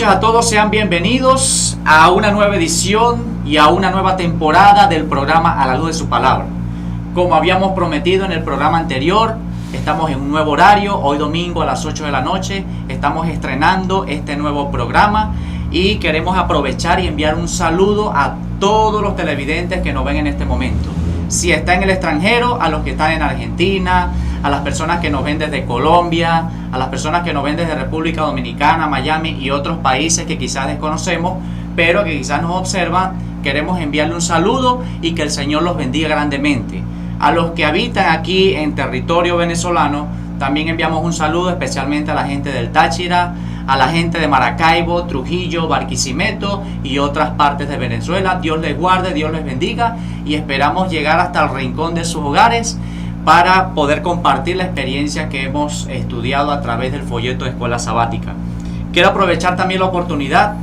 noches a todos, sean bienvenidos a una nueva edición y a una nueva temporada del programa A la Luz de Su Palabra. Como habíamos prometido en el programa anterior, estamos en un nuevo horario, hoy domingo a las 8 de la noche, estamos estrenando este nuevo programa y queremos aprovechar y enviar un saludo a todos los televidentes que nos ven en este momento. Si está en el extranjero, a los que están en Argentina, a las personas que nos ven desde Colombia, a las personas que nos ven desde República Dominicana, Miami y otros países que quizás desconocemos, pero que quizás nos observan, queremos enviarle un saludo y que el Señor los bendiga grandemente. A los que habitan aquí en territorio venezolano, también enviamos un saludo especialmente a la gente del Táchira, a la gente de Maracaibo, Trujillo, Barquisimeto y otras partes de Venezuela. Dios les guarde, Dios les bendiga y esperamos llegar hasta el rincón de sus hogares para poder compartir la experiencia que hemos estudiado a través del folleto de Escuela Sabática. Quiero aprovechar también la oportunidad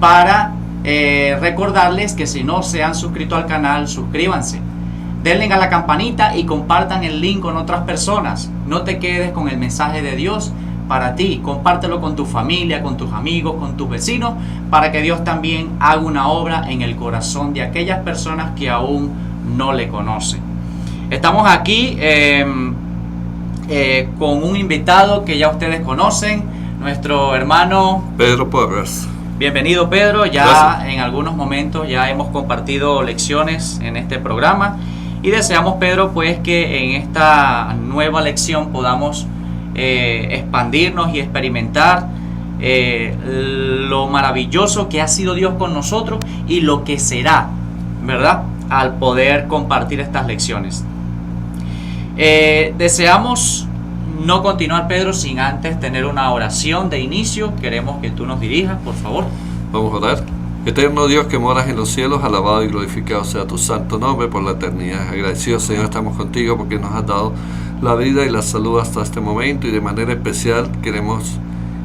para recordarles que si no se han suscrito al canal, suscríbanse. Denle a la campanita y compartan el link con otras personas. No te quedes con el mensaje de Dios para ti. Compártelo con tu familia, con tus amigos, con tus vecinos, para que Dios también haga una obra en el corazón de aquellas personas que aún no le conocen. Estamos aquí con un invitado que ya ustedes conocen, nuestro hermano Pedro Porras. Bienvenido, Pedro. Ya Gracias. En algunos momentos ya hemos compartido lecciones en este programa y deseamos, Pedro, pues que en esta nueva lección podamos expandirnos y experimentar lo maravilloso que ha sido Dios con nosotros y lo que será, ¿verdad?, al poder compartir estas lecciones. Deseamos no continuar, Pedro, sin antes tener una oración de inicio. Queremos que tú nos dirijas, por favor. Vamos a orar. Eterno Dios que moras en los cielos, alabado y glorificado sea tu santo nombre por la eternidad. Agradecidos, Señor, estamos contigo porque nos has dado la vida y la salud hasta este momento, y de manera especial queremos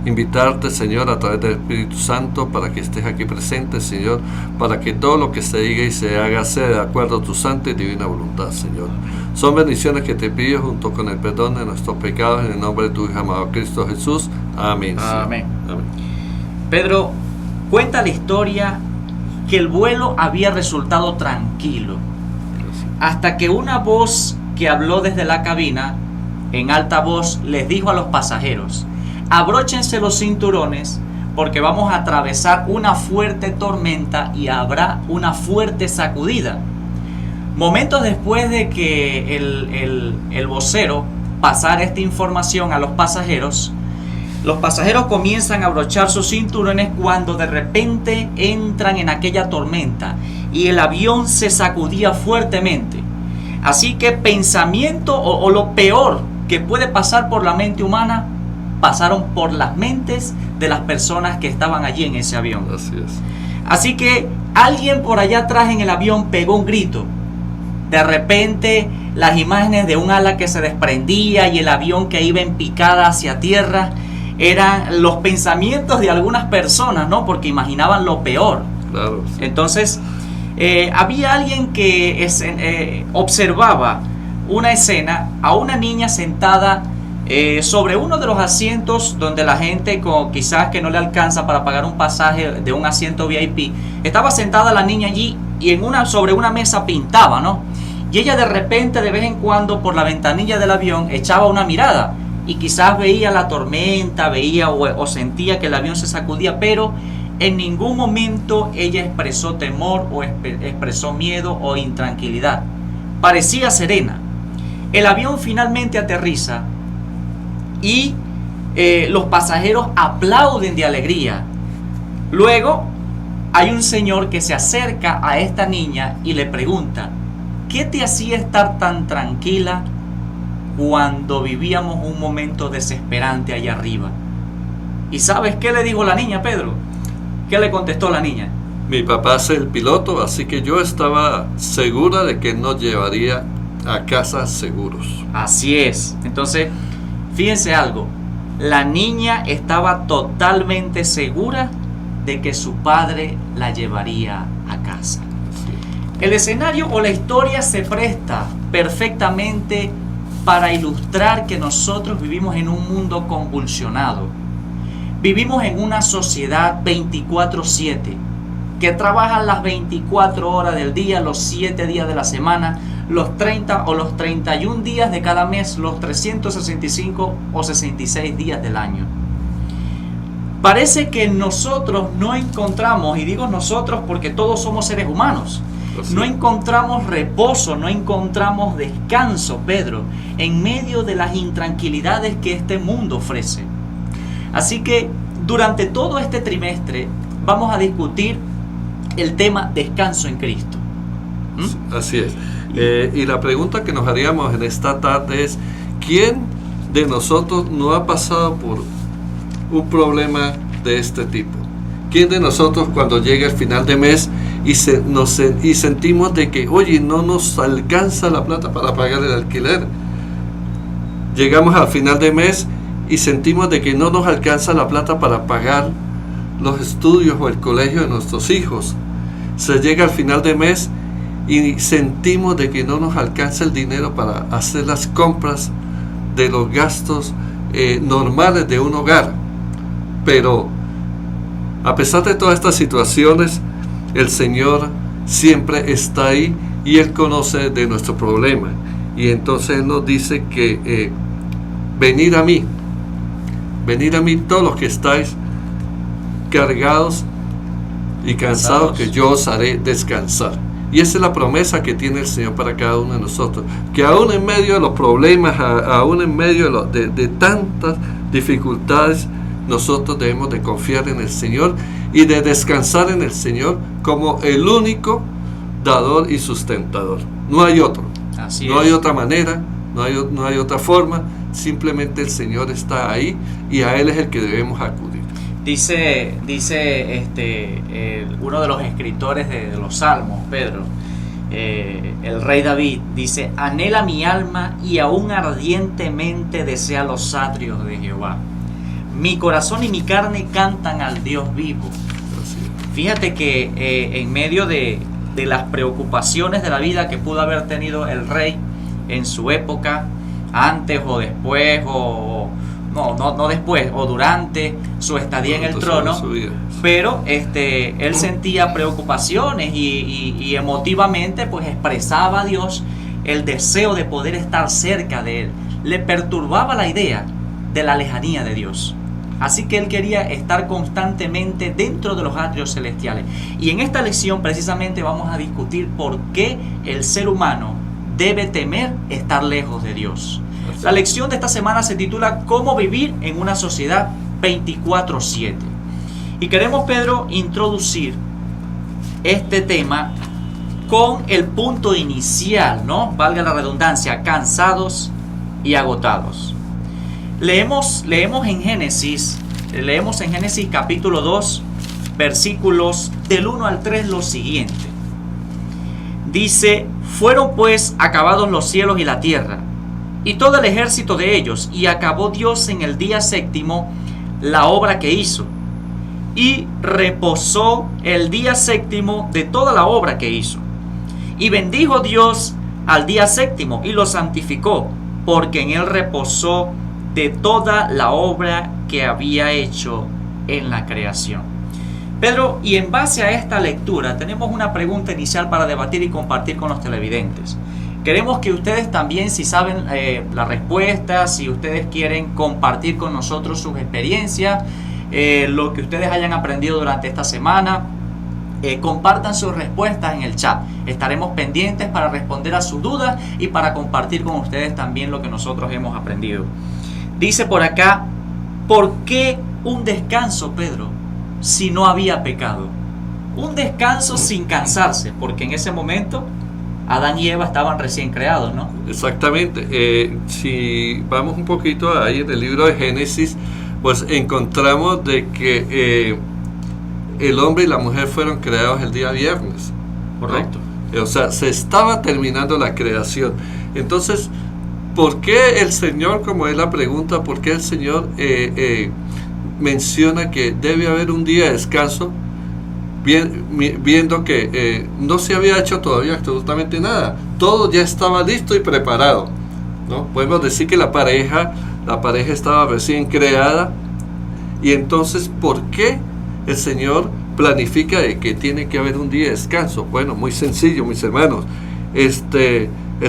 invitarte, Señor, a través del Espíritu Santo, para que estés aquí presente, Señor, para que todo lo que se diga y se haga sea de acuerdo a tu santa y divina voluntad, Señor. Son bendiciones que te pido junto con el perdón de nuestros pecados, en el nombre de tu Hijo amado Cristo Jesús. Amén. Amén. Amén. Pedro, cuenta la historia que el vuelo había resultado tranquilo, hasta que una voz que habló desde la cabina, en alta voz, les dijo a los pasajeros: abróchense los cinturones porque vamos a atravesar una fuerte tormenta y habrá una fuerte sacudida. Momentos después de que el vocero pasara esta información a los pasajeros comienzan a abrochar sus cinturones cuando de repente entran en aquella tormenta y el avión se sacudía fuertemente. Así que pensamiento o lo peor que puede pasar por la mente humana pasaron por las mentes de las personas que estaban allí en ese avión. Así es. Así que alguien por allá atrás en el avión pegó un grito. De repente las imágenes de un ala que se desprendía y el avión que iba en picada hacia tierra eran los pensamientos de algunas personas, ¿no? Porque imaginaban lo peor. Claro. Sí. Entonces había alguien que observaba una escena a una niña sentada sobre uno de los asientos donde la gente quizás que no le alcanza para pagar un pasaje de un asiento VIP. Estaba sentada la niña allí y sobre una mesa pintaba, ¿no? Y ella de repente, de vez en cuando, por la ventanilla del avión echaba una mirada y quizás veía la tormenta, veía o sentía que el avión se sacudía, pero en ningún momento ella expresó temor o expresó miedo o intranquilidad. Parecía serena. El avión finalmente aterriza y los pasajeros aplauden de alegría. Luego hay un señor que se acerca a esta niña y le pregunta: ¿qué te hacía estar tan tranquila cuando vivíamos un momento desesperante allá arriba? ¿Y sabes qué le dijo la niña, Pedro? ¿Qué le contestó la niña? Mi papá es el piloto, así que yo estaba segura de que nos llevaría a casa seguros. Así es. Entonces, fíjense algo. La niña estaba totalmente segura de que su padre la llevaría a casa. El escenario o la historia se presta perfectamente para ilustrar que nosotros vivimos en un mundo convulsionado. Vivimos en una sociedad 24/7 que trabaja las 24 horas del día, los 7 días de la semana, los 30 o los 31 días de cada mes, los 365 o 66 días del año. Parece que nosotros no encontramos, y digo nosotros porque todos somos seres humanos, no encontramos reposo, no encontramos descanso, Pedro, en medio de las intranquilidades que este mundo ofrece. Así que durante todo este trimestre vamos a discutir el tema descanso en Cristo. Así es. Y la pregunta que nos haríamos en esta tarde es: ¿quién de nosotros no ha pasado por un problema de este tipo? ¿Quién de nosotros, cuando llega el final de mes y sentimos de que, oye, no nos alcanza la plata para pagar el alquiler? Llegamos al final de mes y sentimos de que no nos alcanza la plata para pagar los estudios o el colegio de nuestros hijos. Se llega al final de mes y sentimos de que no nos alcanza el dinero para hacer las compras de los gastos normales de un hogar. Pero a pesar de todas estas situaciones, el Señor siempre está ahí y Él conoce de nuestro problema. Y entonces Él nos dice que venid a mí todos los que estáis cargados y cansados, que yo os haré descansar. Y esa es la promesa que tiene el Señor para cada uno de nosotros, que aún en medio de los problemas, aún en medio de tantas dificultades, nosotros debemos de confiar en el Señor y de descansar en el Señor como el único dador y sustentador. No hay otro. No hay otra manera, no hay otra forma. Simplemente el Señor está ahí y a Él es el que debemos acudir. Dice uno de los escritores de los Salmos, Pedro, el rey David, dice: anhela mi alma y aún ardientemente desea los atrios de Jehová. Mi corazón y mi carne cantan al Dios vivo. Fíjate que en medio de las preocupaciones de la vida que pudo haber tenido el rey en su época, antes o después, no después, o durante su estadía en el trono, pero él sentía preocupaciones y emotivamente pues expresaba a Dios el deseo de poder estar cerca de Él. Le perturbaba la idea de la lejanía de Dios. Así que él quería estar constantemente dentro de los atrios celestiales. Y en esta lección precisamente vamos a discutir por qué el ser humano debe temer estar lejos de Dios. La lección de esta semana se titula ¿Cómo vivir en una sociedad 24/7? Y queremos, Pedro, introducir este tema con el punto inicial, ¿no? Valga la redundancia, cansados y agotados. Leemos en Génesis capítulo 2, versículos del 1 al 3 lo siguiente. Dice: fueron pues acabados los cielos y la tierra, y todo el ejército de ellos, y acabó Dios en el día séptimo la obra que hizo, y reposó el día séptimo de toda la obra que hizo. Y bendijo Dios al día séptimo, y lo santificó, porque en él reposó de toda la obra que había hecho en la creación. Pedro, y en base a esta lectura tenemos una pregunta inicial para debatir y compartir con los televidentes. Queremos que ustedes también, si saben la respuesta, si ustedes quieren compartir con nosotros sus experiencias, lo que ustedes hayan aprendido durante esta semana, compartan sus respuestas en el chat. Estaremos pendientes para responder a sus dudas y para compartir con ustedes también lo que nosotros hemos aprendido. Dice por acá: ¿por qué un descanso, Pedro, si no había pecado? Un descanso sin cansarse, porque en ese momento Adán y Eva estaban recién creados, ¿no? Exactamente. Si vamos un poquito ahí en el libro de Génesis, pues encontramos de que el hombre y la mujer fueron creados el día viernes. Correcto. ¿No? O sea, se estaba terminando la creación. Entonces, ¿por qué el Señor, como es la pregunta, por qué el Señor menciona que debe haber un día de descanso, viendo que no se había hecho todavía absolutamente nada? Todo ya estaba listo y preparado, ¿no? Podemos decir que la pareja estaba recién creada Y entonces, ¿por qué el Señor planifica de que tiene que haber un día de descanso? Bueno, muy sencillo, mis hermanos. El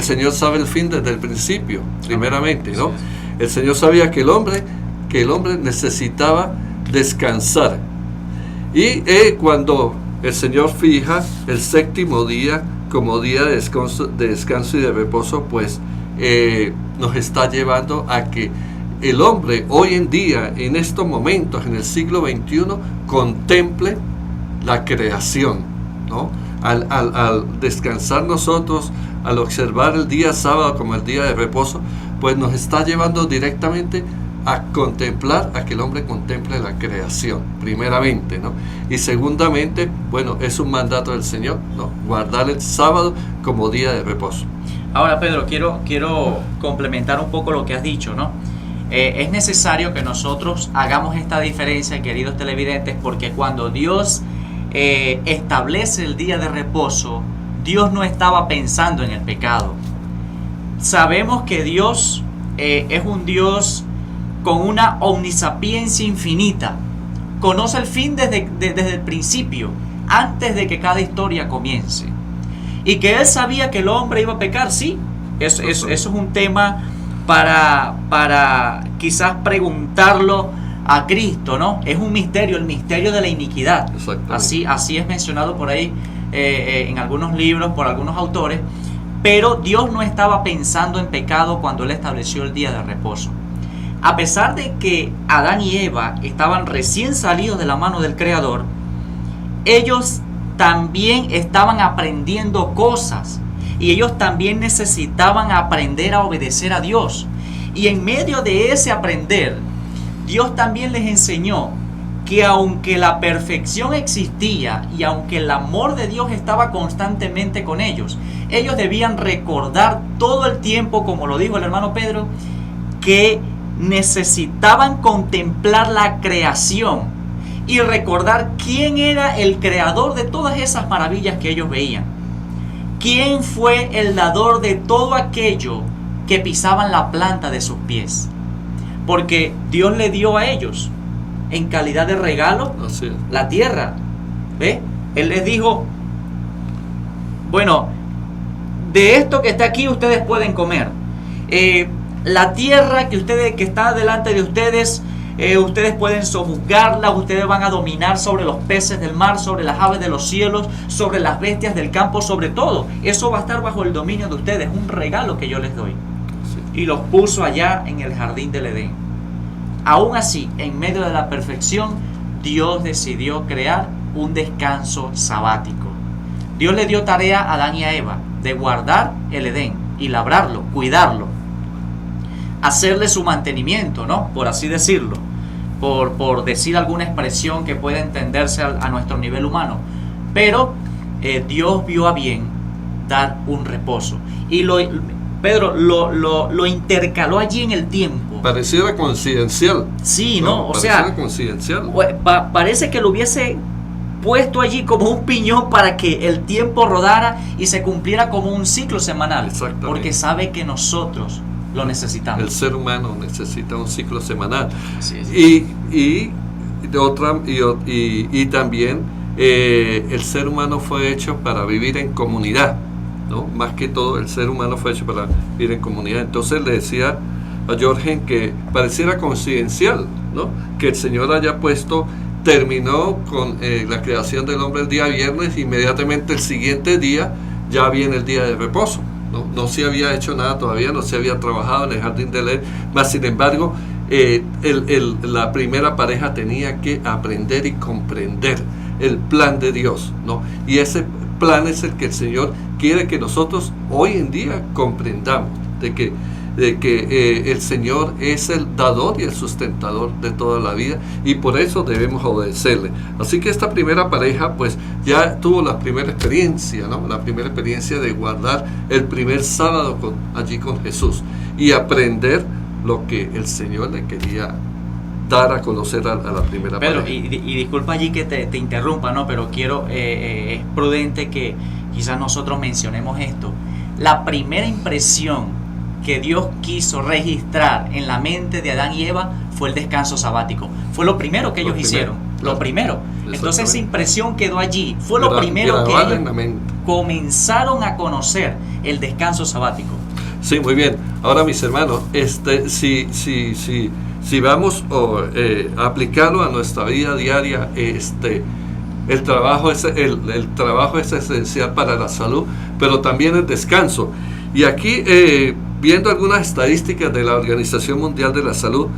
Señor sabe el fin desde el principio, primeramente, ¿no? El Señor sabía que el hombre necesitaba descansar. Y cuando el Señor fija el séptimo día como día de descanso y de reposo, pues nos está llevando a que el hombre hoy en día, en estos momentos, en el siglo XXI, contemple la creación, ¿no? Al descansar nosotros, al observar el día sábado como el día de reposo, pues nos está llevando directamente a contemplar, a que el hombre contemple la creación, primeramente, ¿no? Y segundamente, bueno, es un mandato del Señor, ¿no? Guardar el sábado como día de reposo. Ahora, Pedro, quiero complementar un poco lo que has dicho, ¿no? Es necesario que nosotros hagamos esta diferencia, queridos televidentes, porque cuando Dios establece el día de reposo, Dios no estaba pensando en el pecado. Sabemos que Dios es un Dios con una omnisapiencia infinita. Conoce el fin desde el principio, antes de que cada historia comience. Y que Él sabía que el hombre iba a pecar, sí. Eso es un tema para quizás preguntarlo a Cristo, ¿no? Es un misterio, el misterio de la iniquidad. Así es mencionado por ahí en algunos libros, por algunos autores. Pero Dios no estaba pensando en pecado cuando Él estableció el día de reposo. A pesar de que Adán y Eva estaban recién salidos de la mano del Creador, ellos también estaban aprendiendo cosas y ellos también necesitaban aprender a obedecer a Dios. Y en medio de ese aprender, Dios también les enseñó que aunque la perfección existía y aunque el amor de Dios estaba constantemente con ellos debían recordar todo el tiempo, como lo dijo el hermano Pedro, que necesitaban contemplar la creación y recordar quién era el creador de todas esas maravillas que ellos veían. ¿Quién fue el dador de todo aquello que pisaban la planta de sus pies? Porque Dios le dio a ellos en calidad de regalo la tierra. ¿Ve? Él les dijo, bueno, de esto que está aquí ustedes pueden comer. La tierra que está delante de ustedes, ustedes pueden sojuzgarla, ustedes van a dominar sobre los peces del mar, sobre las aves de los cielos, sobre las bestias del campo, sobre todo. Eso va a estar bajo el dominio de ustedes, un regalo que yo les doy. Y los puso allá en el jardín del Edén. Aún así, en medio de la perfección, Dios decidió crear un descanso sabático. Dios le dio tarea a Adán y a Eva de guardar el Edén y labrarlo, cuidarlo, hacerle su mantenimiento, ¿no? Por así decirlo, por decir alguna expresión que pueda entenderse a nuestro nivel humano. Pero Dios vio a bien dar un reposo. Y Pedro lo intercaló allí en el tiempo. Pareciera coincidencial. Sí, ¿no? O sea, coincidencial. Parece que lo hubiese puesto allí como un piñón para que el tiempo rodara y se cumpliera como un ciclo semanal. Porque sabe que nosotros lo necesitamos. El ser humano necesita un ciclo semanal. Sí. Y también el ser humano fue hecho para vivir en comunidad, ¿no? Más que todo, el ser humano fue hecho para vivir en comunidad. Entonces le decía a Jorgen que pareciera coincidencial, ¿no? Que el Señor haya terminó con la creación del hombre el día viernes, inmediatamente el siguiente día ya viene el día de reposo. No se había hecho nada todavía, no se había trabajado en el jardín del Edén, mas sin embargo la primera pareja tenía que aprender y comprender el plan de Dios, ¿no? Y ese plan es el que el Señor quiere que nosotros hoy en día comprendamos, de que el Señor es el dador y el sustentador de toda la vida, y por eso debemos obedecerle. Así que esta primera pareja pues ya tuvo la primera experiencia, ¿no? La primera experiencia de guardar el primer sábado allí con Jesús y aprender lo que el Señor le quería dar a conocer a la primera Pedro, pareja. Y disculpa allí que te interrumpa, ¿no? Pero es prudente que quizás nosotros mencionemos esto. La primera impresión que Dios quiso registrar en la mente de Adán y Eva fue el descanso sabático. Fue lo primero que ellos hicieron. Lo primero. Entonces esa impresión quedó allí. Fue lo primero que ellos comenzaron a conocer, el descanso sabático. Sí, muy bien. Ahora, mis hermanos, si vamos a aplicarlo a nuestra vida diaria, el trabajo es esencial para la salud, pero también el descanso. Y aquí, viendo algunas estadísticas de la Organización Mundial de la Salud,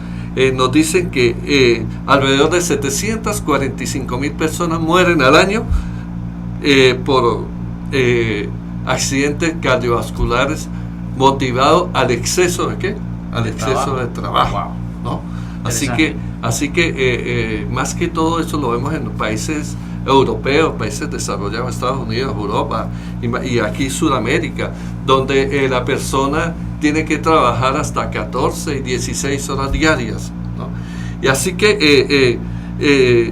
nos dicen que alrededor de 745,000 personas mueren al año por accidentes cardiovasculares motivados al exceso de ¿qué? Al exceso de trabajo. Wow. ¿No? Así que más que todo eso lo vemos en los países europeos, países desarrollados, Estados Unidos, Europa y aquí Sudamérica, donde la persona tiene que trabajar hasta 14 y 16 horas diarias, ¿no? Y así que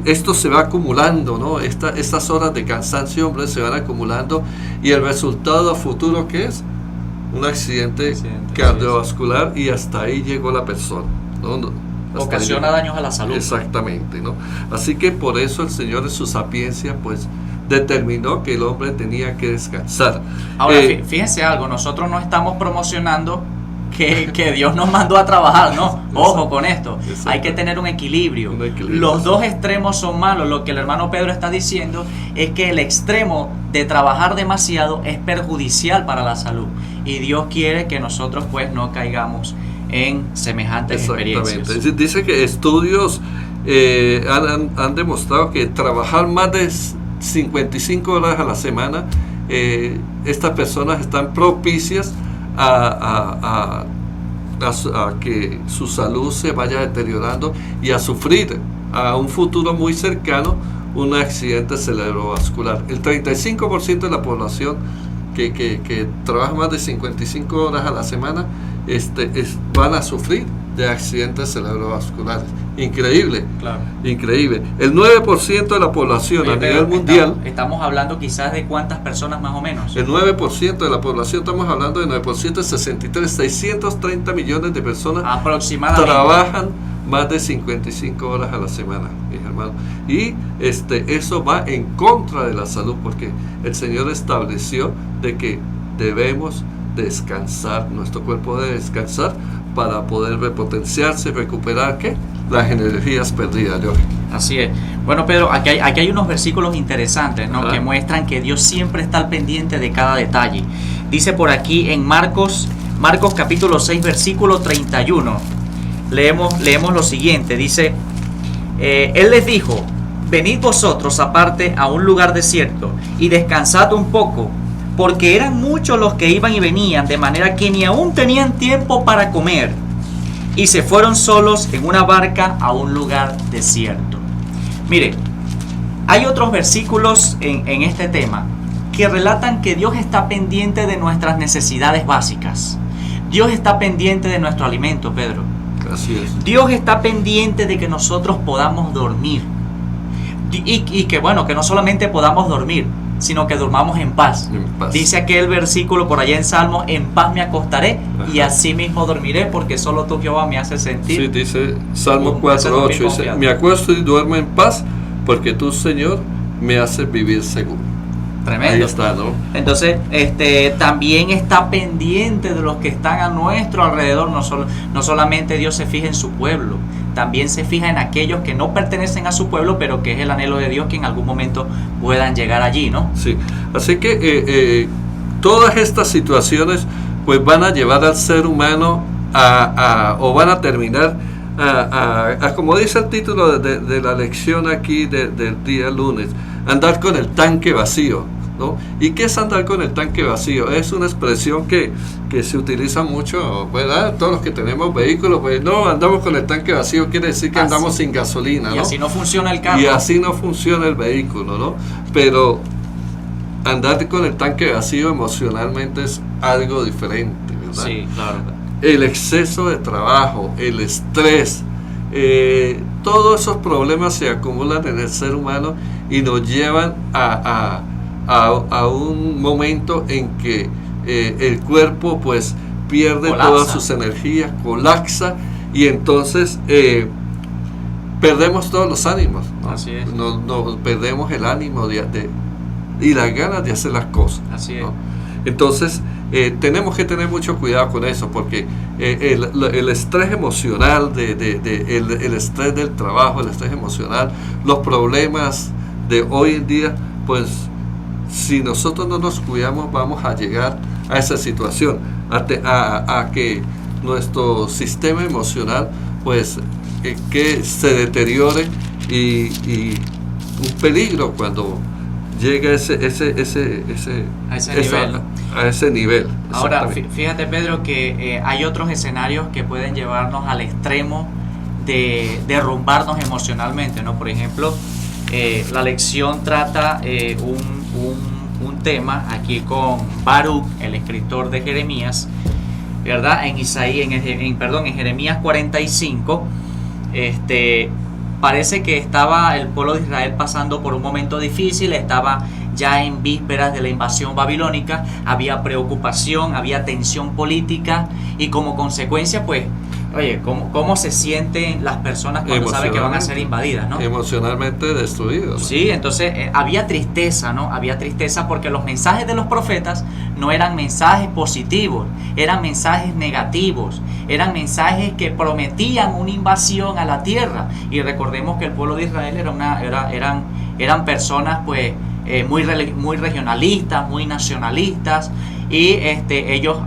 esto se va acumulando, ¿no? Estas horas de cansancio, hombre, se van acumulando, y el resultado a futuro, ¿qué es? Un accidente cardiovascular, y hasta ahí llegó la persona, ¿no? Ocasiona daños a la salud. Exactamente, ¿no? Así que por eso el Señor en su sapiencia pues determinó que el hombre tenía que descansar. Ahora, fíjense algo, nosotros no estamos promocionando que Dios nos mandó a trabajar, ¿no? Ojo con esto, hay que tener un equilibrio. Los dos extremos son malos. Lo que el hermano Pedro está diciendo es que el extremo de trabajar demasiado es perjudicial para la salud, y Dios quiere que nosotros pues no caigamos en semejantes experiencias. Dice que estudios han demostrado que trabajar más de 55 horas a la semana, estas personas están propicias a que su salud se vaya deteriorando y a sufrir a un futuro muy cercano un accidente cerebrovascular. El 35% de la población que trabaja más de 55 horas a la semana van a sufrir de accidentes cerebrovasculares. Increíble, claro. Increíble. El 9% de la población a nivel mundial. Estamos hablando quizás de cuántas personas más o menos. El 9% de la población, estamos hablando de 9% de 630 millones de personas aproximadamente trabajan más de 55 horas a la semana, mis hermanos. Y eso va en contra de la salud, porque el Señor estableció de que debemos descansar, nuestro cuerpo debe descansar para poder repotenciarse, recuperar ¿qué? Las energías perdidas. Así es. Bueno, Pedro, aquí hay unos versículos interesantes, ¿no? Que muestran que Dios siempre está al pendiente de cada detalle. Dice por aquí en Marcos capítulo 6, versículo 31. Leemos lo siguiente. Dice, Él les dijo: venid vosotros aparte a un lugar desierto y descansad un poco, porque eran muchos los que iban y venían, de manera que ni aún tenían tiempo para comer. Y se fueron solos en una barca a un lugar desierto. Mire, hay otros versículos en este tema que relatan que Dios está pendiente de nuestras necesidades básicas. Dios está pendiente de nuestro alimento, Pedro. Así es. Dios está pendiente de que nosotros podamos dormir. Y que bueno, que no solamente podamos dormir, sino que durmamos en paz. Dice aquel versículo por allá en Salmos: en paz me acostaré. Ajá. Y así mismo dormiré, porque solo tú, Jehová, me haces sentir. Sí, dice Salmos 4:8, dice: me acuesto y duermo en paz, porque tú, Señor, me haces vivir seguro. Tremendo. Ahí está, ¿no? Entonces, también está pendiente de los que están a nuestro alrededor. No solamente Dios se fija en su pueblo, también se fija en aquellos que no pertenecen a su pueblo, pero que es el anhelo de Dios que en algún momento puedan llegar allí, ¿no? Sí, así que todas estas situaciones pues van a llevar al ser humano o van a terminar como dice el título de la lección aquí del día lunes, andar con el tanque vacío, ¿no? ¿Y qué es andar con el tanque vacío? Es una expresión que se utiliza mucho, ¿verdad? Todos los que tenemos vehículos, pues no, andamos con el tanque vacío, quiere decir que andamos sin gasolina, ¿no? Y así no funciona el carro. Y así no funciona el vehículo, ¿no? Pero andar con el tanque vacío emocionalmente es algo diferente, ¿verdad? Sí, claro. El exceso de trabajo, el estrés, todos esos problemas se acumulan en el ser humano y nos llevan a un momento en que el cuerpo pues pierde colapsa. Todas sus energías, colapsa, y entonces perdemos todos los ánimos, ¿no? Así es. Perdemos el ánimo y las ganas de hacer las cosas. Así es. ¿no? Entonces, tenemos que tener mucho cuidado con eso, porque el estrés emocional, el estrés del trabajo, el estrés emocional, los problemas de hoy en día, pues si nosotros no nos cuidamos, vamos a llegar a esa situación, a que nuestro sistema emocional, pues, que se deteriore y un peligro cuando llega a ese nivel. Ahora, fíjate, Pedro, que hay otros escenarios que pueden llevarnos al extremo de derrumbarnos emocionalmente, ¿no? Por ejemplo, la lección trata un tema aquí con Baruch, el escritor de Jeremías, ¿verdad? En Jeremías 45, parece que estaba el pueblo de Israel pasando por un momento difícil, estaba ya en vísperas de la invasión babilónica, había preocupación, había tensión política, y como consecuencia, pues, oye, ¿cómo se sienten las personas cuando saben que van a ser invadidas, ¿no? Emocionalmente destruidos, ¿no? Sí, entonces había tristeza, ¿no? Había tristeza porque los mensajes de los profetas no eran mensajes positivos, eran mensajes negativos, eran mensajes que prometían una invasión a la tierra. Y recordemos que el pueblo de Israel eran personas, pues, muy regionalistas, muy nacionalistas, y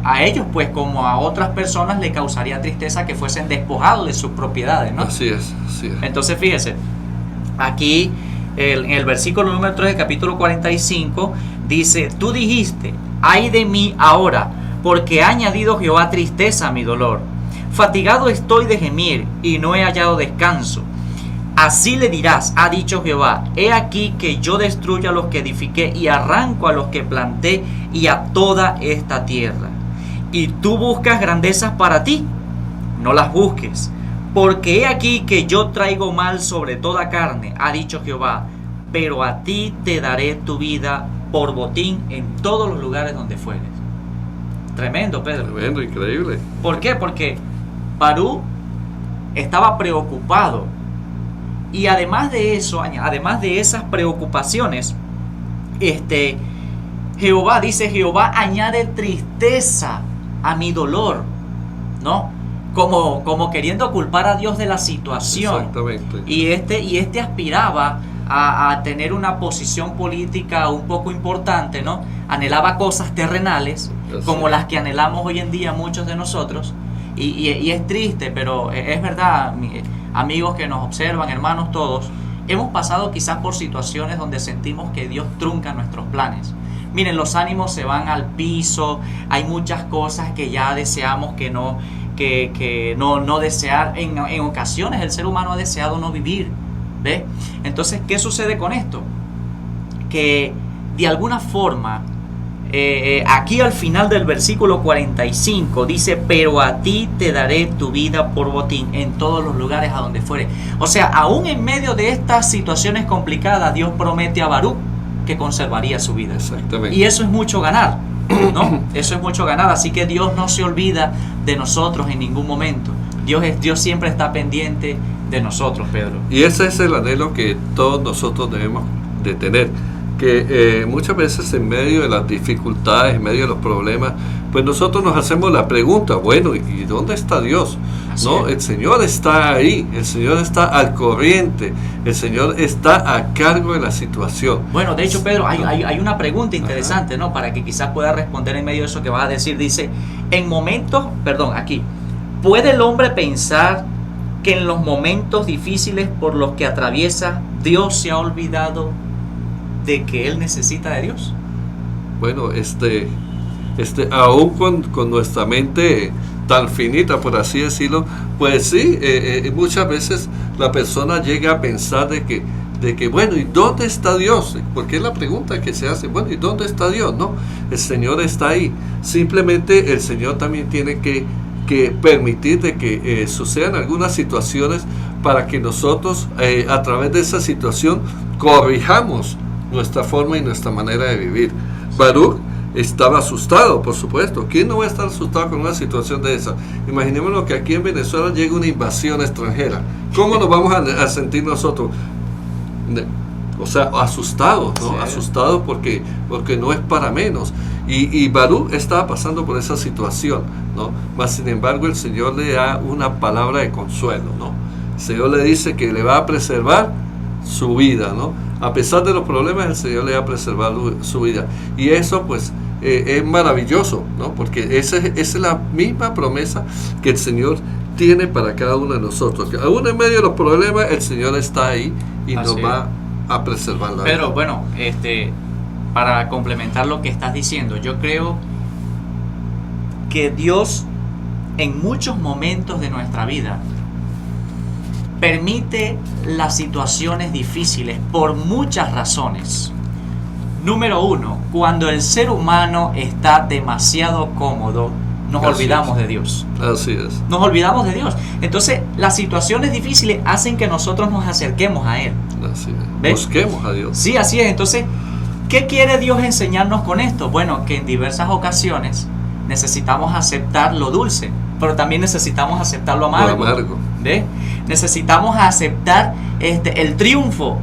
a ellos pues como a otras personas le causaría tristeza que fuesen despojados de sus propiedades, ¿no? Así es. Entonces fíjese, aquí en el versículo número 3 del capítulo 45 dice: tú dijiste, ay de mí ahora, porque ha añadido Jehová tristeza a mi dolor. Fatigado estoy de gemir y no he hallado descanso. Así le dirás, ha dicho Jehová: he aquí que yo destruyo a los que edifiqué y arranco a los que planté y a toda esta tierra. Y tú buscas grandezas para ti, no las busques, porque he aquí que yo traigo mal sobre toda carne, ha dicho Jehová, pero a ti te daré tu vida por botín en todos los lugares donde fueres. Tremendo, Pedro. Tremendo, increíble. ¿Por qué? Porque Baruch estaba preocupado. Y además de eso, además de esas preocupaciones, Jehová añade tristeza a mi dolor, ¿no? Como queriendo culpar a Dios de la situación. Exactamente. Y aspiraba a tener una posición política un poco importante, ¿no? Anhelaba cosas terrenales, como las que anhelamos hoy en día muchos de nosotros. Y es triste, pero es verdad, amigos que nos observan, hermanos todos, hemos pasado quizás por situaciones donde sentimos que Dios trunca nuestros planes. Miren, los ánimos se van al piso, hay muchas cosas que ya deseamos que no desear. En ocasiones el ser humano ha deseado no vivir, ¿ve? Entonces, ¿qué sucede con esto? Que de alguna forma, aquí al final del versículo 45 dice: pero a ti te daré tu vida por botín en todos los lugares a donde fuere. O sea, aún en medio de estas situaciones complicadas, Dios promete a Baruch que conservaría su vida. Exactamente. Y eso es mucho ganar, ¿no? Eso es mucho ganar. Así que Dios no se olvida de nosotros en ningún momento. Dios siempre está pendiente de nosotros, Pedro. Y ese es el anhelo que todos nosotros debemos de tener, que muchas veces en medio de las dificultades, en medio de los problemas, pues nosotros nos hacemos la pregunta: bueno, ¿y dónde está Dios? ¿No? El Señor está ahí, el Señor está al corriente, el Señor está a cargo de la situación. Bueno, de hecho, Pedro, hay una pregunta interesante, ¿no? Para que quizás pueda responder en medio de eso que vas a decir. Dice: ¿puede el hombre pensar que en los momentos difíciles por los que atraviesa, Dios se ha olvidado de que él necesita de Dios? Bueno, aún con nuestra mente tan finita, por así decirlo, pues sí, muchas veces la persona llega a pensar de que bueno, ¿y dónde está Dios? Porque es la pregunta que se hace. Bueno, ¿y dónde está Dios? No, el Señor está ahí. Simplemente el Señor también tiene que permitir de que sucedan algunas situaciones para que nosotros a través de esa situación corrijamos nuestra forma y nuestra manera de vivir. Baruch estaba asustado, por supuesto. ¿Quién no va a estar asustado con una situación de esa? Imaginémonos que aquí en Venezuela llega una invasión extranjera. ¿Cómo nos vamos a sentir nosotros? O sea, asustados, ¿no? Sí. Asustados porque no es para menos. Y Baruch estaba pasando por esa situación, ¿no? Mas sin embargo el Señor le da una palabra de consuelo, ¿no? El Señor le dice que le va a preservar su vida, ¿no? A pesar de los problemas, el Señor le va a preservar su vida. Y eso pues es maravilloso, ¿no? Porque esa es la misma promesa que el Señor tiene para cada uno de nosotros. Que aún en medio de los problemas, el Señor está ahí y así nos va a preservar la vida. Pero bueno, para complementar lo que estás diciendo, yo creo que Dios en muchos momentos de nuestra vida permite las situaciones difíciles por muchas razones. Número uno, cuando el ser humano está demasiado cómodo, nos olvidamos de Dios. Así es. Nos olvidamos de Dios. Entonces, las situaciones difíciles hacen que nosotros nos acerquemos a Él. Así es. Busquemos a Dios. Sí, así es. Entonces, ¿qué quiere Dios enseñarnos con esto? Bueno, que en diversas ocasiones necesitamos aceptar lo dulce, pero también necesitamos aceptar lo amargo. ¿Ves? Necesitamos aceptar el triunfo,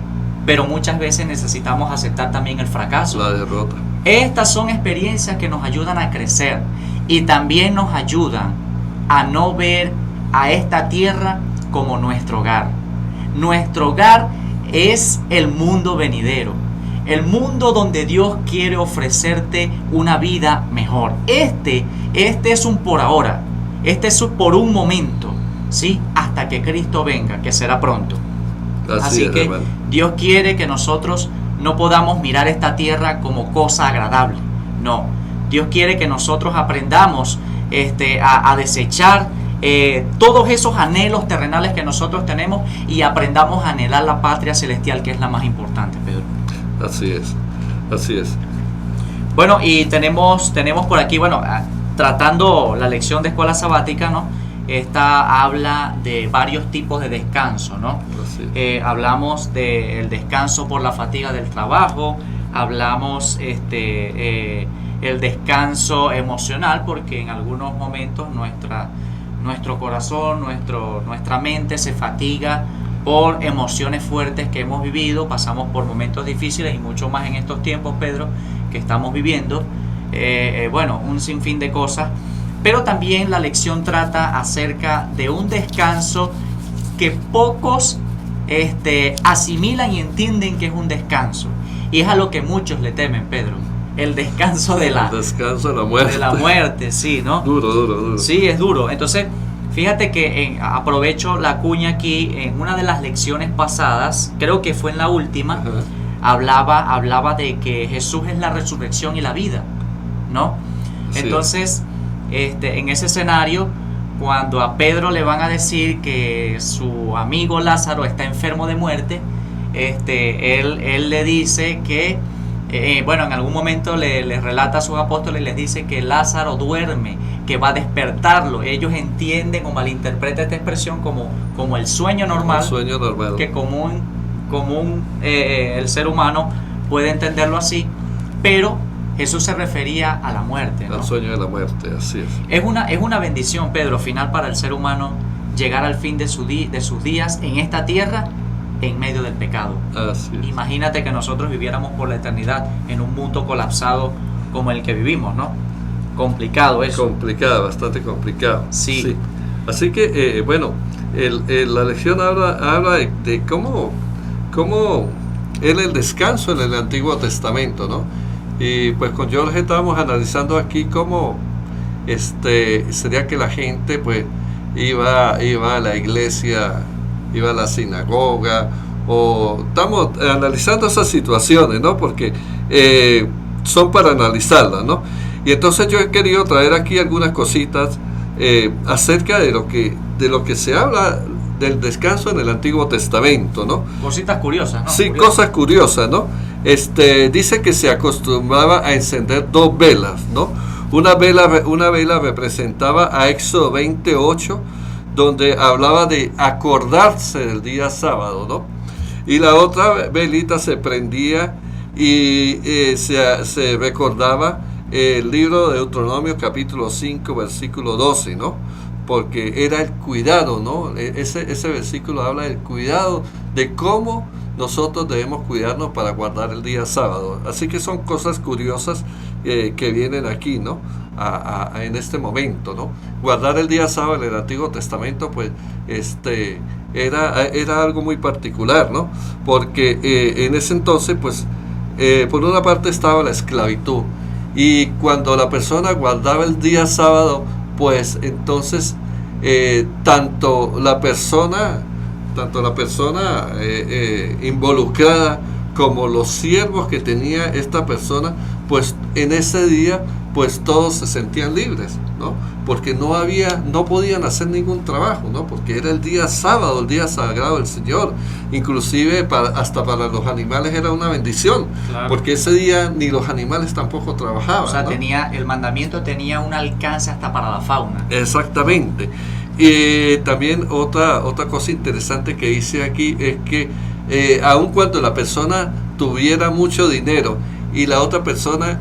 pero muchas veces necesitamos aceptar también el fracaso. La derrota. Estas son experiencias que nos ayudan a crecer y también nos ayudan a no ver a esta tierra como nuestro hogar. Nuestro hogar es el mundo venidero, el mundo donde Dios quiere ofrecerte una vida mejor. Este es un por ahora, este es por un momento, ¿sí? Hasta que Cristo venga, que será pronto. Así que hermano, Dios quiere que nosotros no podamos mirar esta tierra como cosa agradable. No, Dios quiere que nosotros aprendamos a desechar todos esos anhelos terrenales que nosotros tenemos y aprendamos a anhelar la patria celestial, que es la más importante, Pedro. Así es, así es. Bueno, y tenemos por aquí, bueno, tratando la lección de escuela sabática, ¿no? Esta habla de varios tipos de descanso, ¿no? Hablamos del descanso por la fatiga del trabajo, hablamos el descanso emocional, porque en algunos momentos nuestro corazón, nuestra mente se fatiga por emociones fuertes que hemos vivido, pasamos por momentos difíciles y mucho más en estos tiempos, Pedro, que estamos viviendo, bueno, un sinfín de cosas. Pero también la lección trata acerca de un descanso que pocos asimilan y entienden que es un descanso. Y es a lo que muchos le temen, Pedro. El descanso de la muerte. De la muerte, sí, ¿no? Duro. Sí, es duro. Entonces, fíjate que aprovecho la cuña aquí. En una de las lecciones pasadas, creo que fue en la última, hablaba de que Jesús es la resurrección y la vida, ¿no? Sí. Entonces, en ese escenario, cuando a Pedro le van a decir que su amigo Lázaro está enfermo de muerte, él le dice que, bueno, en algún momento le relata a sus apóstoles y les dice que Lázaro duerme, que va a despertarlo. Ellos entienden o malinterpretan esta expresión como el sueño normal, que común el ser humano puede entenderlo así, pero Jesús se refería a la muerte, ¿no? Al sueño de la muerte, así es. Es una bendición, Pedro, final para el ser humano llegar al fin de sus días en esta tierra en medio del pecado. Así es. Imagínate que nosotros viviéramos por la eternidad en un mundo colapsado como el que vivimos, ¿no? Complicado eso. Complicado, bastante complicado. Sí. Así que, bueno, la lección habla de cómo el descanso en el Antiguo Testamento, ¿no? Y pues con Jorge estábamos analizando aquí cómo sería que la gente pues iba a la iglesia, iba a la sinagoga, o estamos analizando esas situaciones, ¿no? Porque son para analizarlas, ¿no? Y entonces yo he querido traer aquí algunas cositas acerca de lo que se habla del descanso en el Antiguo Testamento, ¿no? Cositas curiosas, ¿no? Sí, cosas curiosas, ¿no? Dice que se acostumbraba a encender dos velas, ¿no? Una vela representaba a Éxodo 28, donde hablaba de acordarse del día sábado, ¿no? Y la otra velita se prendía y se recordaba el libro de Deuteronomio capítulo 5 versículo 12, ¿no? Porque era el cuidado, ¿no? Ese versículo habla del cuidado, de cómo nosotros debemos cuidarnos para guardar el día sábado. Así que son cosas curiosas que vienen aquí, ¿no? En este momento, ¿no? Guardar el día sábado en el Antiguo Testamento, pues, era algo muy particular, ¿no? Porque en ese entonces, pues, por una parte estaba la esclavitud, y cuando la persona guardaba el día sábado, pues entonces tanto la persona involucrada como los siervos que tenía esta persona, pues en ese día pues todos se sentían libres, ¿no? Porque no podían hacer ningún trabajo, ¿no? Porque era el día sábado, el día sagrado del Señor. Inclusive hasta para los animales era una bendición, claro, porque ese día ni los animales tampoco trabajaban. O sea, ¿no? el mandamiento tenía un alcance hasta para la fauna. Exactamente. Y también otra cosa interesante que dice aquí es que aun cuando la persona tuviera mucho dinero y la otra persona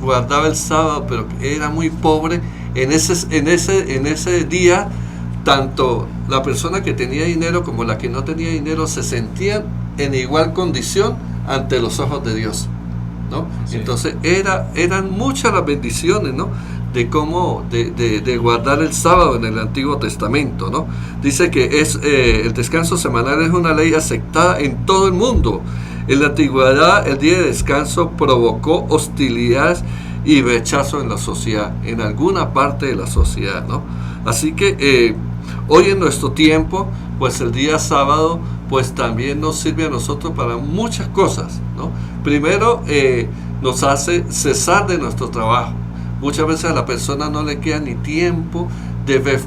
guardaba el sábado, pero era muy pobre, en ese día, tanto la persona que tenía dinero como la que no tenía dinero se sentían en igual condición ante los ojos de Dios, ¿no? Sí. Entonces eran muchas las bendiciones, ¿no? De cómo de guardar el sábado en el Antiguo Testamento, ¿no? Dice que el descanso semanal es una ley aceptada en todo el mundo. En la antigüedad, el día de descanso provocó hostilidades y rechazo en la sociedad, en alguna parte de la sociedad, ¿no? Así que hoy en nuestro tiempo, pues el día sábado, pues también nos sirve a nosotros para muchas cosas, ¿no? Primero, nos hace cesar de nuestro trabajo. Muchas veces a la persona no le queda ni tiempo de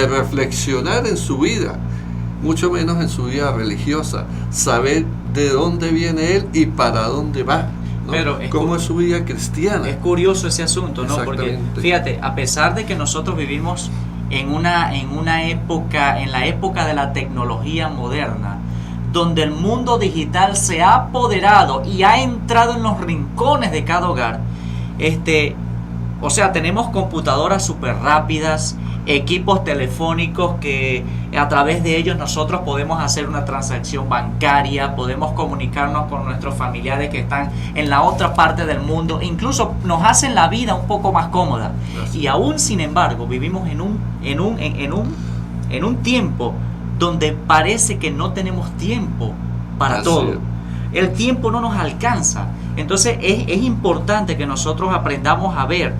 reflexionar en su vida, mucho menos en su vida religiosa, saber de dónde viene él y para dónde va, ¿no? Pero cómo es su vida cristiana. Es curioso ese asunto, ¿no? Porque fíjate, a pesar de que nosotros vivimos en la época de la tecnología moderna, donde el mundo digital se ha apoderado y ha entrado en los rincones de cada hogar, o sea, tenemos computadoras súper rápidas, equipos telefónicos que a través de ellos nosotros podemos hacer una transacción bancaria, podemos comunicarnos con nuestros familiares que están en la otra parte del mundo, incluso nos hacen la vida un poco más cómoda. Gracias. Y aún sin embargo vivimos en un tiempo donde parece que no tenemos tiempo para todo. El tiempo no nos alcanza. Entonces es importante que nosotros aprendamos a ver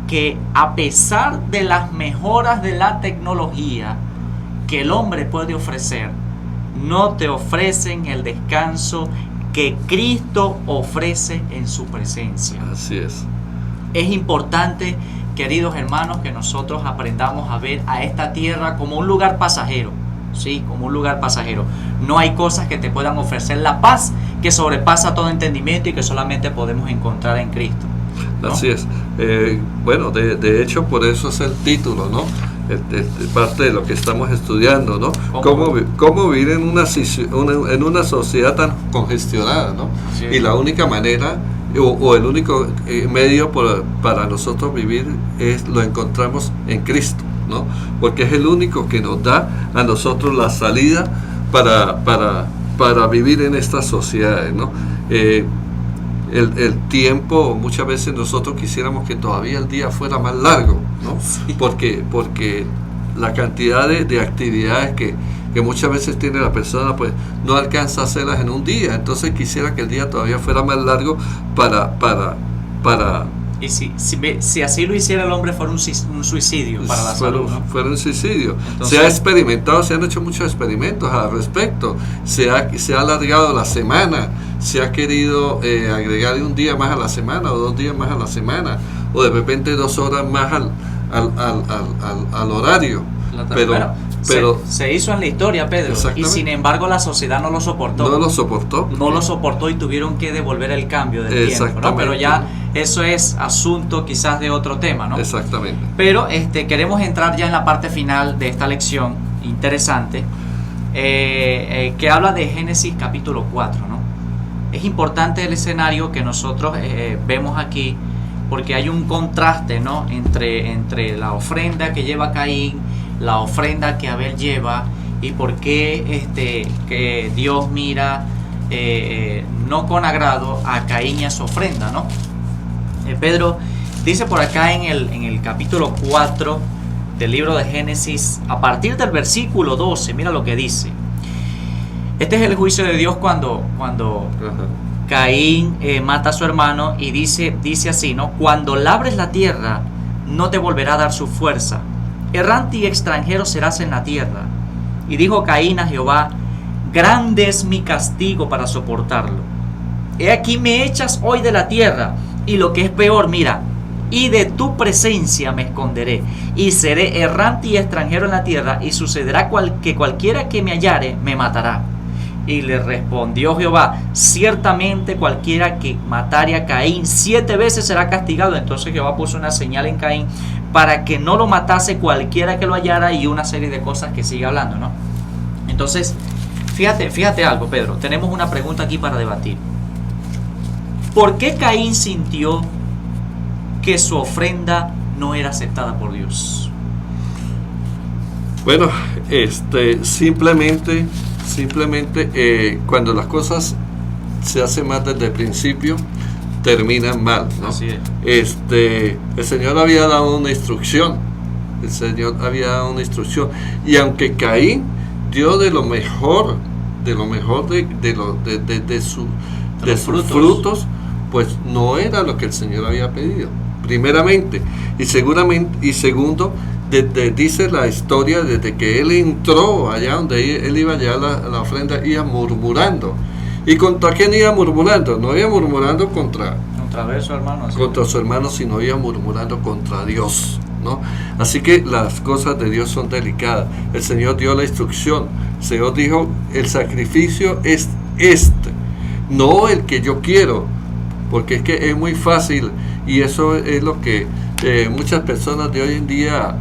que a pesar de las mejoras de la tecnología que el hombre puede ofrecer, no te ofrecen el descanso que Cristo ofrece en su presencia. Así es. Es importante, queridos hermanos, que nosotros aprendamos a ver a esta tierra como un lugar pasajero. Sí, como un lugar pasajero. No hay cosas que te puedan ofrecer la paz que sobrepasa todo entendimiento y que solamente podemos encontrar en Cristo, ¿no? Así es. Bueno, de hecho, por eso es el título, ¿no? Parte de lo que estamos estudiando, ¿no? ¿Cómo vivir en una sociedad tan congestionada, ¿no? Sí. Y la única manera o el único medio para nosotros vivir lo encontramos en Cristo, ¿no? Porque es el único que nos da a nosotros la salida para vivir en estas sociedades, ¿no? El tiempo, muchas veces nosotros quisiéramos que todavía el día fuera más largo, ¿no? Sí. Porque la cantidad de actividades que muchas veces tiene la persona, pues no alcanza a hacerlas en un día. Entonces quisiera que el día todavía fuera más largo para y si así lo hiciera el hombre, fuera un suicidio para la salud, ¿no? Fuera un suicidio. Entonces, se ha experimentado, se han hecho muchos experimentos al respecto. Se ha alargado la semana, se ha querido agregar un día más a la semana o 2 días más a la semana, o de repente 2 horas más al horario. Pero se hizo en la historia, Pedro, y sin embargo la sociedad no lo soportó. No lo soportó y tuvieron que devolver el cambio del tiempo, ¿no? Pero ya eso es asunto quizás de otro tema, ¿no? Exactamente. Pero queremos entrar ya en la parte final de esta lección interesante, que habla de Génesis capítulo 4, ¿no? Es importante el escenario que nosotros vemos aquí, porque hay un contraste, ¿no?, entre la ofrenda que lleva Caín, la ofrenda que Abel lleva, y por qué que Dios mira no con agrado a Caín y a su ofrenda, ¿no? Pedro dice por acá en el capítulo 4 del libro de Génesis, a partir del versículo 12, mira lo que dice. Este es el juicio de Dios cuando Caín mata a su hermano, y dice así, ¿no? Cuando labres la tierra, no te volverá a dar su fuerza. Errante y extranjero serás en la tierra. Y dijo Caín a Jehová: grande es mi castigo para soportarlo. He aquí me echas hoy de la tierra, y lo que es peor, mira, y de tu presencia me esconderé, y seré errante y extranjero en la tierra, y sucederá que cualquiera que me hallare me matará. Y le respondió Jehová: ciertamente cualquiera que matare a Caín 7 veces será castigado. Entonces Jehová puso una señal en Caín para que no lo matase cualquiera que lo hallara, y una serie de cosas que sigue hablando, ¿no? Entonces, fíjate algo, Pedro. Tenemos una pregunta aquí para debatir. ¿Por qué Caín sintió que su ofrenda no era aceptada por Dios? Bueno, simplemente cuando las cosas se hacen mal desde el principio, terminan mal, ¿no? Así es. El Señor había dado una instrucción. Y aunque Caín dio de lo mejor de sus frutos, pues no era lo que el Señor había pedido, primeramente. Y segundo, dice la historia, desde que él entró allá donde él iba a llevar la ofrenda, iba murmurando. ¿Y contra quién iba murmurando? No iba murmurando contra su hermano, sino iba murmurando contra Dios, ¿no? Así que las cosas de Dios son delicadas. El Señor dio la instrucción. El Señor dijo: el sacrificio es no el que yo quiero, porque es que es muy fácil, y eso es lo que muchas personas de hoy en día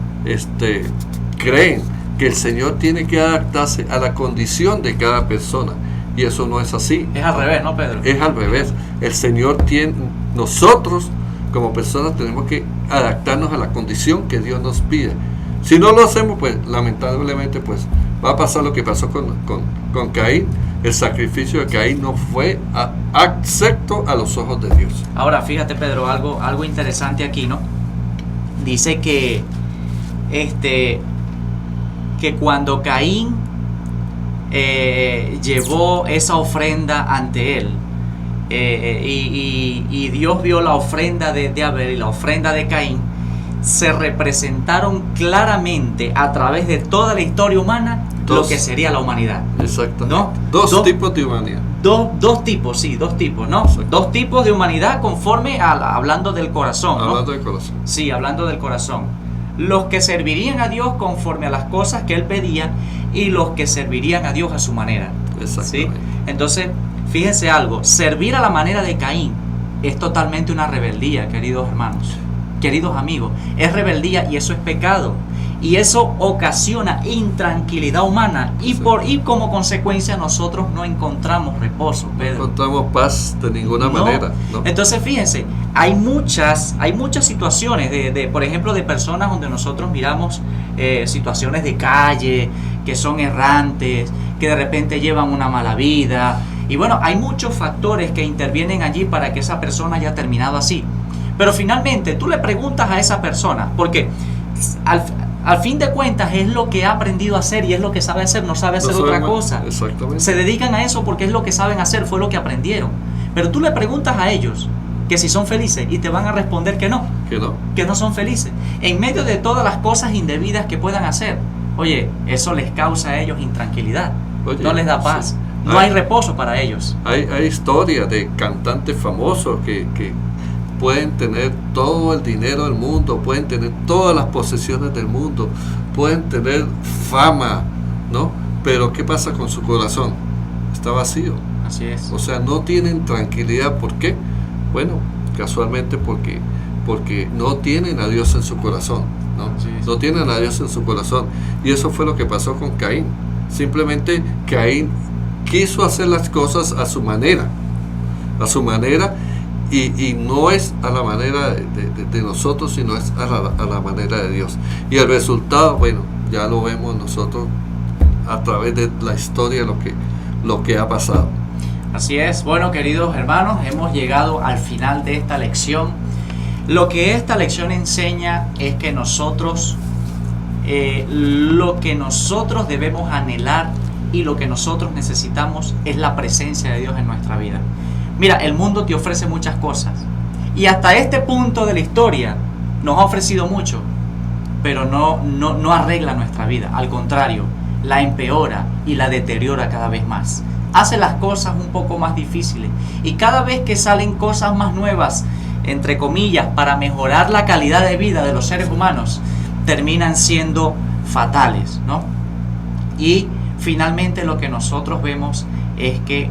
creen, que el Señor tiene que adaptarse a la condición de cada persona, y eso no es así. Es al revés, ¿no, Pedro? Es al revés. El Señor nosotros como personas tenemos que adaptarnos a la condición que Dios nos pide. Si no lo hacemos, pues lamentablemente pues va a pasar lo que pasó con Caín. El sacrificio de Caín no fue acepto a los ojos de Dios. Ahora, fíjate, Pedro, algo interesante aquí, ¿no? Dice que cuando Caín llevó esa ofrenda ante él, y Dios vio la ofrenda de Abel y la ofrenda de Caín, se representaron claramente a través de toda la historia humana lo que sería la humanidad. Exactamente. ¿No? Dos tipos de humanidad. Dos tipos, ¿no? Dos tipos de humanidad conforme hablando del corazón, ¿no? Hablando del corazón. Sí, hablando del corazón. Los que servirían a Dios conforme a las cosas que Él pedía, y los que servirían a Dios a su manera. Exactamente. ¿Sí? Entonces, fíjense algo, servir a la manera de Caín es totalmente una rebeldía, queridos hermanos, queridos amigos. Es rebeldía, y eso es pecado. Y eso ocasiona intranquilidad humana, y como consecuencia nosotros no encontramos reposo, Pedro. No encontramos paz de ninguna manera, ¿no? Entonces fíjense, hay muchas situaciones por ejemplo, de personas donde nosotros miramos situaciones de calle, que son errantes, que de repente llevan una mala vida, y bueno, hay muchos factores que intervienen allí para que esa persona haya terminado así. Pero finalmente tú le preguntas a esa persona, porque al fin de cuentas es lo que ha aprendido a hacer, y es lo que sabe hacer, no sabe hacer otra cosa. Exactamente. Se dedican a eso porque es lo que saben hacer, fue lo que aprendieron. Pero tú le preguntas a ellos que si son felices, y te van a responder que no son felices, en medio de todas las cosas indebidas que puedan hacer. Oye, eso les causa a ellos intranquilidad. Oye, no les da paz. Sí. No hay reposo para ellos. Hay historias de cantantes famosos que pueden tener todo el dinero del mundo, pueden tener todas las posesiones del mundo, pueden tener fama, ¿no? Pero ¿qué pasa con su corazón? Está vacío. Así es. O sea, no tienen tranquilidad. ¿Por qué? Bueno, casualmente porque no tienen a Dios en su corazón, ¿no? No tienen a Dios en su corazón. Y eso fue lo que pasó con Caín. Simplemente Caín quiso hacer las cosas a su manera, Y no es a la manera de nosotros, sino es a la manera de Dios. Y el resultado, bueno, ya lo vemos nosotros a través de la historia, lo que ha pasado. Así es. Bueno, queridos hermanos, hemos llegado al final de esta lección. Lo que esta lección enseña es que lo que nosotros debemos anhelar y lo que nosotros necesitamos es la presencia de Dios en nuestra vida. Mira, el mundo te ofrece muchas cosas y hasta este punto de la historia nos ha ofrecido mucho, pero no arregla nuestra vida. Al contrario, la empeora y la deteriora cada vez más. Hace las cosas un poco más difíciles y cada vez que salen cosas más nuevas, entre comillas, para mejorar la calidad de vida de los seres humanos, terminan siendo fatales, ¿no? Y finalmente lo que nosotros vemos es que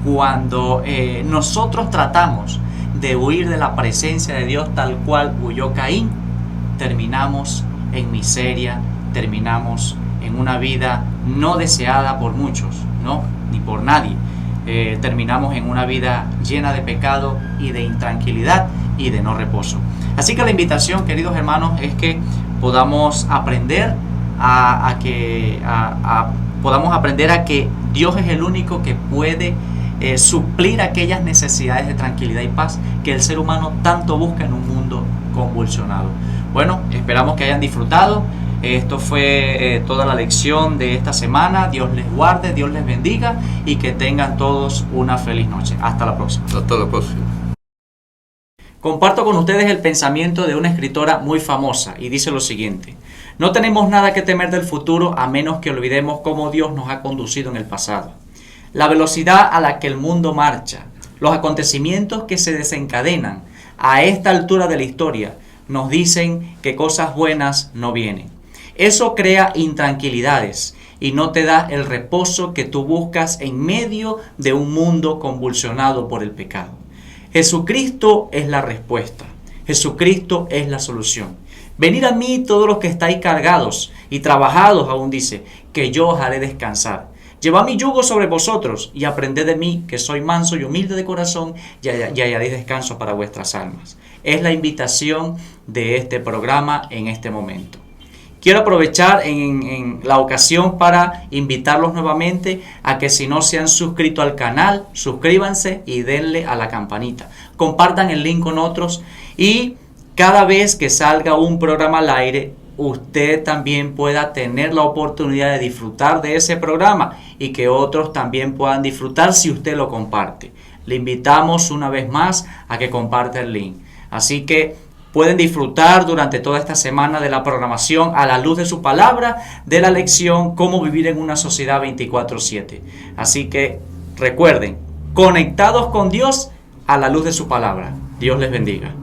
cuando nosotros tratamos de huir de la presencia de Dios tal cual huyó Caín, terminamos en miseria, terminamos en una vida no deseada por muchos, ¿no? Ni por nadie. Terminamos en una vida llena de pecado y de intranquilidad y de no reposo. Así que la invitación, queridos hermanos, es que podamos aprender podamos aprender a que Dios es el único que puede suplir aquellas necesidades de tranquilidad y paz que el ser humano tanto busca en un mundo convulsionado. Bueno, esperamos que hayan disfrutado. Esto fue toda la lección de esta semana. Dios les guarde, Dios les bendiga y que tengan todos una feliz noche. Hasta la próxima. Hasta la próxima. Comparto con ustedes el pensamiento de una escritora muy famosa y dice lo siguiente: no tenemos nada que temer del futuro a menos que olvidemos cómo Dios nos ha conducido en el pasado. La velocidad a la que el mundo marcha, los acontecimientos que se desencadenan a esta altura de la historia nos dicen que cosas buenas no vienen. Eso crea intranquilidades y no te da el reposo que tú buscas en medio de un mundo convulsionado por el pecado. Jesucristo es la respuesta. Jesucristo es la solución. Venid a mí todos los que estáis cargados y trabajados, aún dice, que yo os haré descansar. Llevad mi yugo sobre vosotros y aprended de mí, que soy manso y humilde de corazón, y hallaréis descanso para vuestras almas. Es la invitación de este programa en este momento. Quiero aprovechar en la ocasión para invitarlos nuevamente a que si no se han suscrito al canal, suscríbanse y denle a la campanita. Compartan el link con otros y cada vez que salga un programa al aire, usted también pueda tener la oportunidad de disfrutar de ese programa y que otros también puedan disfrutar si usted lo comparte. Le invitamos una vez más a que comparte el link. Así que pueden disfrutar durante toda esta semana de la programación a la luz de su palabra, de la lección Cómo vivir en una sociedad 24/7. Así que recuerden, conectados con Dios a la luz de su palabra. Dios les bendiga.